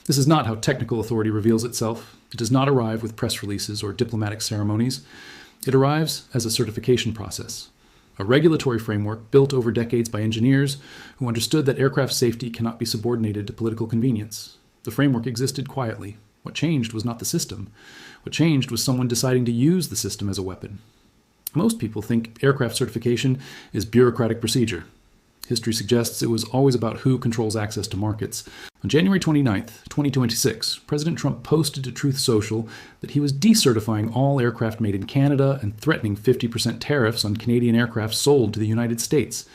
This is not how technical authority reveals itself. It does not arrive with press releases or diplomatic ceremonies. It arrives as a certification process, a regulatory framework built over decades by engineers who understood that aircraft safety cannot be subordinated to political convenience. The framework existed quietly. What changed was not the system. What changed was someone deciding to use the system as a weapon. Most people think aircraft certification is bureaucratic procedure. History suggests it was always about who controls access to markets. On January 29, 2026, President Trump posted to Truth Social that he was decertifying all aircraft made in Canada and threatening 50% tariffs on Canadian aircraft sold to the United States.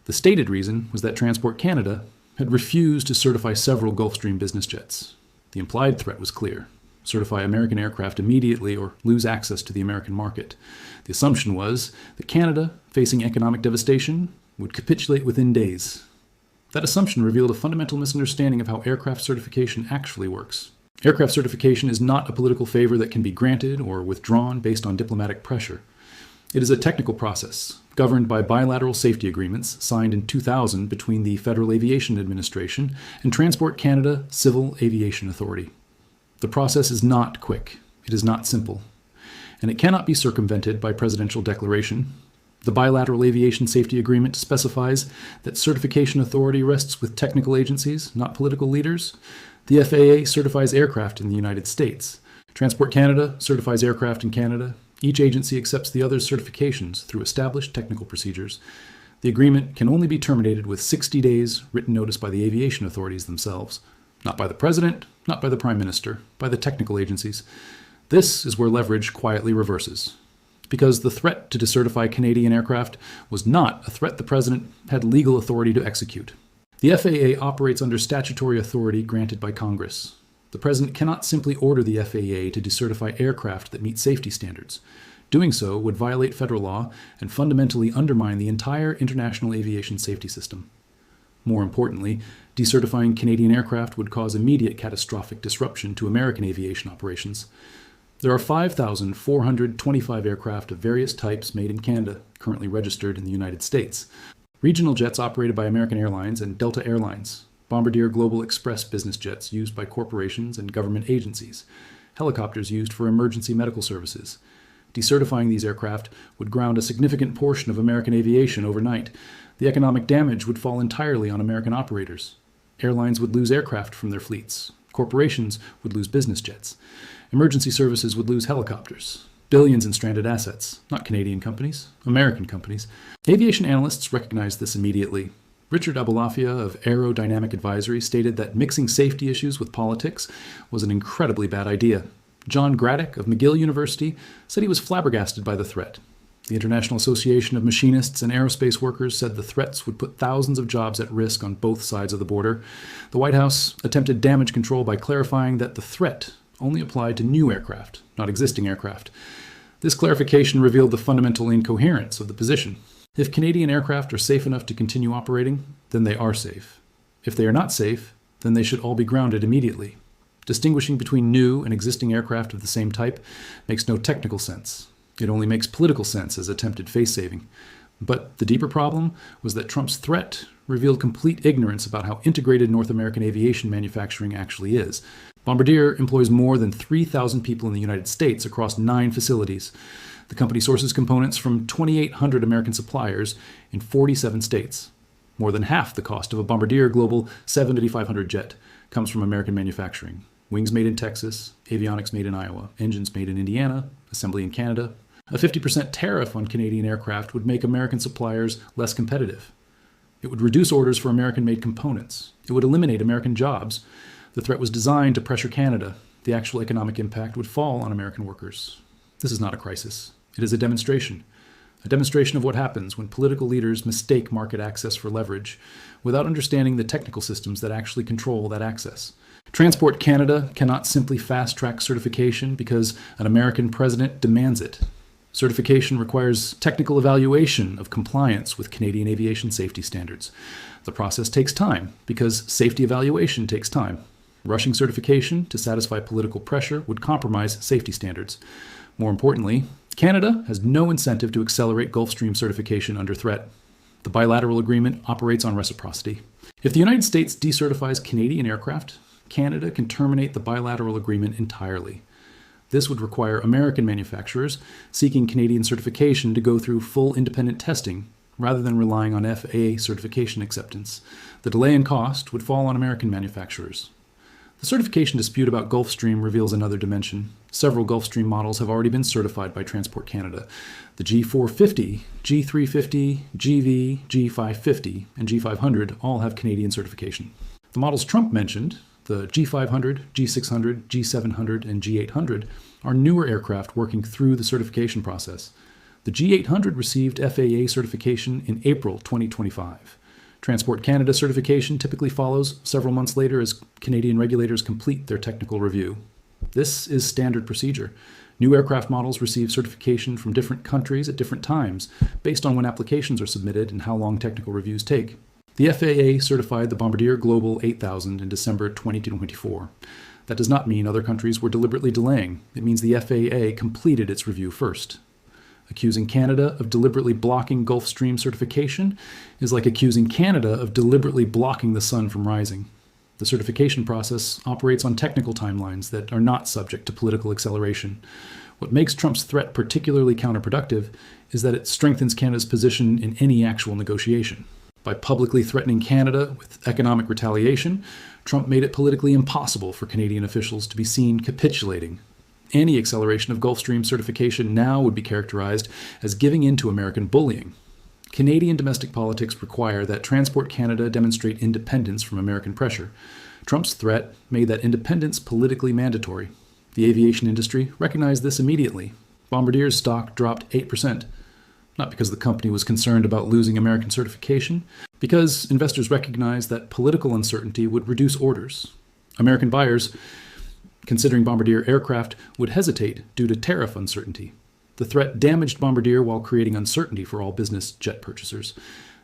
The stated reason was that Transport Canada had refused to certify several Gulfstream business jets. The implied threat was clear: certify American aircraft immediately or lose access to the American market. The assumption was that Canada, facing economic devastation, would capitulate within days. That assumption revealed a fundamental misunderstanding of how aircraft certification actually works. Aircraft certification is not a political favor that can be granted or withdrawn based on diplomatic pressure. It is a technical process, governed by bilateral safety agreements signed in 2000 between the Federal Aviation Administration and Transport Canada Civil Aviation Authority. The process is not quick, it is not simple, and it cannot be circumvented by presidential declaration. The Bilateral Aviation Safety Agreement specifies that certification authority rests with technical agencies, not political leaders. The FAA certifies aircraft in the United States. Transport Canada certifies aircraft in Canada. Each agency accepts the other's certifications through established technical procedures. The agreement can only be terminated with 60 days written notice by the aviation authorities themselves. Not by the President, not by the Prime Minister, by the technical agencies. This is where leverage quietly reverses. Because the threat to decertify Canadian aircraft was not a threat the President had legal authority to execute. The FAA operates under statutory authority granted by Congress. The President cannot simply order the FAA to decertify aircraft that meet safety standards. Doing so would violate federal law and fundamentally undermine the entire international aviation safety system. More importantly, decertifying Canadian aircraft would cause immediate catastrophic disruption to American aviation operations. There are 5,425 aircraft of various types made in Canada, currently registered in the United States. Regional jets operated by American Airlines and Delta Airlines. Bombardier Global Express business jets used by corporations and government agencies. Helicopters used for emergency medical services. Decertifying these aircraft would ground a significant portion of American aviation overnight. The economic damage would fall entirely on American operators. Airlines would lose aircraft from their fleets. Corporations would lose business jets. Emergency services would lose helicopters. Billions in stranded assets, not Canadian companies, American companies. Aviation analysts recognized this immediately. Richard Abulafia of Aerodynamic Advisory stated that mixing safety issues with politics was an incredibly bad idea. John Graddick of McGill University said he was flabbergasted by the threat. The International Association of Machinists and Aerospace Workers said the threats would put thousands of jobs at risk on both sides of the border. The White House attempted damage control by clarifying that the threat only applied to new aircraft, not existing aircraft. This clarification revealed the fundamental incoherence of the position. If Canadian aircraft are safe enough to continue operating, then they are safe. If they are not safe, then they should all be grounded immediately. Distinguishing between new and existing aircraft of the same type makes no technical sense. It only makes political sense as attempted face-saving. But the deeper problem was that Trump's threat revealed complete ignorance about how integrated North American aviation manufacturing actually is. Bombardier employs more than 3,000 people in the United States across 9 facilities. The company sources components from 2,800 American suppliers in 47 states. More than half the cost of a Bombardier Global 7500 jet comes from American manufacturing. Wings made in Texas, avionics made in Iowa, engines made in Indiana, assembly in Canada. A 50% tariff on Canadian aircraft would make American suppliers less competitive. It would reduce orders for American-made components. It would eliminate American jobs. The threat was designed to pressure Canada. The actual economic impact would fall on American workers. This is not a crisis. It is a demonstration of what happens when political leaders mistake market access for leverage without understanding the technical systems that actually control that access. Transport Canada cannot simply fast-track certification because an American president demands it. Certification requires technical evaluation of compliance with Canadian aviation safety standards. The process takes time because safety evaluation takes time. Rushing certification to satisfy political pressure would compromise safety standards. More importantly, Canada has no incentive to accelerate Gulfstream certification under threat. The bilateral agreement operates on reciprocity. If the United States decertifies Canadian aircraft, Canada can terminate the bilateral agreement entirely. This would require American manufacturers seeking Canadian certification to go through full independent testing rather than relying on FAA certification acceptance. The delay and cost would fall on American manufacturers. The certification dispute about Gulfstream reveals another dimension. Several Gulfstream models have already been certified by Transport Canada. The G450, G350, GV, G550, and G500 all have Canadian certification. The models Trump mentioned, the G500, G600, G700, and G800, are newer aircraft working through the certification process. The G800 received FAA certification in April 2025. Transport Canada certification typically follows several months later as Canadian regulators complete their technical review. This is standard procedure. New aircraft models receive certification from different countries at different times, based on when applications are submitted and how long technical reviews take. The FAA certified the Bombardier Global 8000 in December 2024. That does not mean other countries were deliberately delaying. It means the FAA completed its review first. Accusing Canada of deliberately blocking Gulfstream certification is like accusing Canada of deliberately blocking the sun from rising. The certification process operates on technical timelines that are not subject to political acceleration. What makes Trump's threat particularly counterproductive is that it strengthens Canada's position in any actual negotiation. By publicly threatening Canada with economic retaliation, Trump made it politically impossible for Canadian officials to be seen capitulating. Any acceleration of Gulfstream certification now would be characterized as giving in to American bullying. Canadian domestic politics require that Transport Canada demonstrate independence from American pressure. Trump's threat made that independence politically mandatory. The aviation industry recognized this immediately. Bombardier's stock dropped 8%, not because the company was concerned about losing American certification, because investors recognized that political uncertainty would reduce orders. American buyers, considering Bombardier aircraft, would hesitate due to tariff uncertainty. The threat damaged Bombardier while creating uncertainty for all business jet purchasers.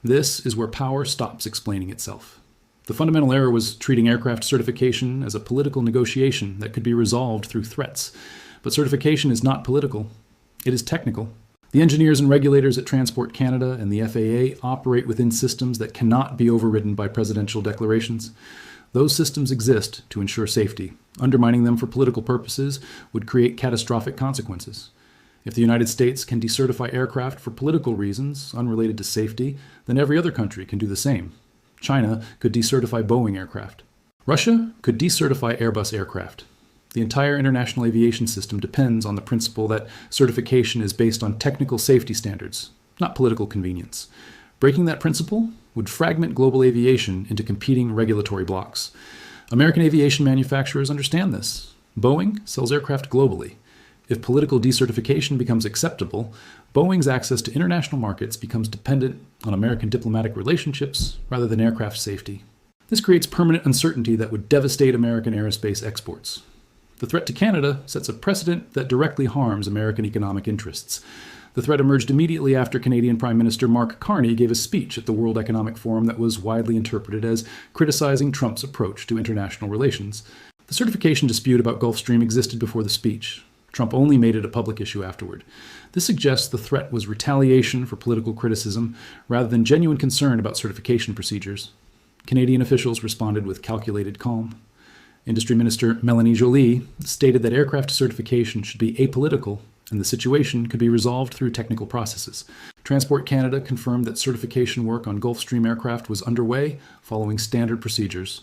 This is where power stops explaining itself. The fundamental error was treating aircraft certification as a political negotiation that could be resolved through threats. But certification is not political. It is technical. The engineers and regulators at Transport Canada and the FAA operate within systems that cannot be overridden by presidential declarations. Those systems exist to ensure safety. Undermining them for political purposes would create catastrophic consequences. If the United States can decertify aircraft for political reasons unrelated to safety, then every other country can do the same. China could decertify Boeing aircraft. Russia could decertify Airbus aircraft. The entire international aviation system depends on the principle that certification is based on technical safety standards, not political convenience. Breaking that principle would fragment global aviation into competing regulatory blocks. American aviation manufacturers understand this. Boeing sells aircraft globally. If political decertification becomes acceptable, Boeing's access to international markets becomes dependent on American diplomatic relationships rather than aircraft safety. This creates permanent uncertainty that would devastate American aerospace exports. The threat to Canada sets a precedent that directly harms American economic interests. The threat emerged immediately after Canadian Prime Minister Mark Carney gave a speech at the World Economic Forum that was widely interpreted as criticizing Trump's approach to international relations. The certification dispute about Gulfstream existed before the speech. Trump only made it a public issue afterward. This suggests the threat was retaliation for political criticism rather than genuine concern about certification procedures. Canadian officials responded with calculated calm. Industry Minister Melanie Joly stated that aircraft certification should be apolitical and the situation could be resolved through technical processes. Transport Canada confirmed that certification work on Gulfstream aircraft was underway following standard procedures.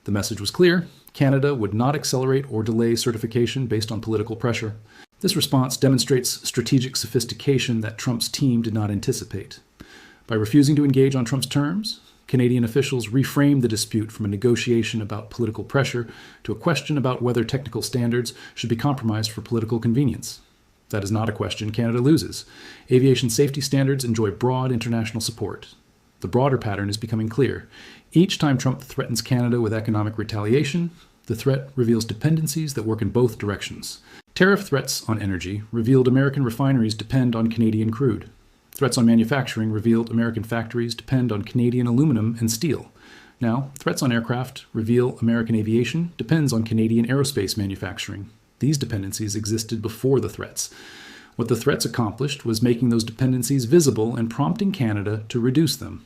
The message was clear: Canada would not accelerate or delay certification based on political pressure. This response demonstrates strategic sophistication that Trump's team did not anticipate. By refusing to engage on Trump's terms, Canadian officials reframed the dispute from a negotiation about political pressure to a question about whether technical standards should be compromised for political convenience. That is not a question Canada loses. Aviation safety standards enjoy broad international support. The broader pattern is becoming clear. Each time Trump threatens Canada with economic retaliation, the threat reveals dependencies that work in both directions. Tariff threats on energy revealed American refineries depend on Canadian crude. Threats on manufacturing revealed American factories depend on Canadian aluminum and steel. Now, threats on aircraft reveal American aviation depends on Canadian aerospace manufacturing. These dependencies existed before the threats. What the threats accomplished was making those dependencies visible and prompting Canada to reduce them.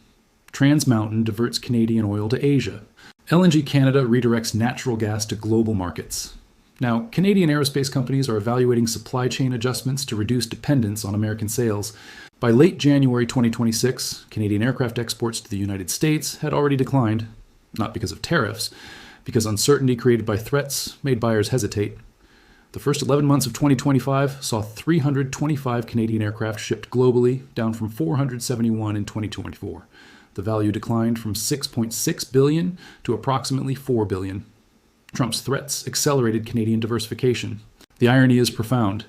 Trans Mountain diverts Canadian oil to Asia. LNG Canada redirects natural gas to global markets. Now, Canadian aerospace companies are evaluating supply chain adjustments to reduce dependence on American sales. By late January 2026, Canadian aircraft exports to the United States had already declined, not because of tariffs, because uncertainty created by threats made buyers hesitate. The first 11 months of 2025 saw 325 Canadian aircraft shipped globally, down from 471 in 2024. The value declined from $6.6 billion to approximately $4 billion. Trump's threats accelerated Canadian diversification. The irony is profound.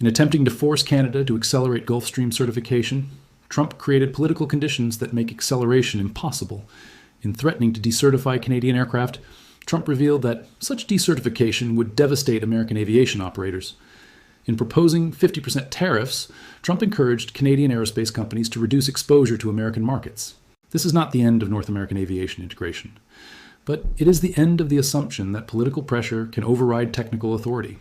In attempting to force Canada to accelerate Gulfstream certification, Trump created political conditions that make acceleration impossible. In threatening to decertify Canadian aircraft, Trump revealed that such decertification would devastate American aviation operators. In proposing 50% tariffs, Trump encouraged Canadian aerospace companies to reduce exposure to American markets. This is not the end of North American aviation integration, but it is the end of the assumption that political pressure can override technical authority.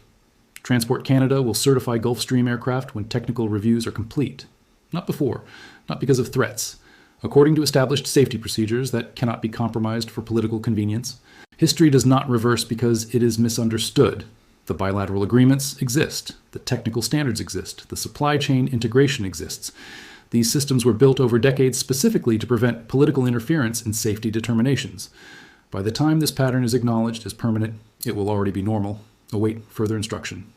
Transport Canada will certify Gulfstream aircraft when technical reviews are complete, not before, not because of threats, according to established safety procedures that cannot be compromised for political convenience. History does not reverse because it is misunderstood. The bilateral agreements exist, the technical standards exist, the supply chain integration exists. These systems were built over decades specifically to prevent political interference in safety determinations. By the time this pattern is acknowledged as permanent, it will already be normal. Await further instruction.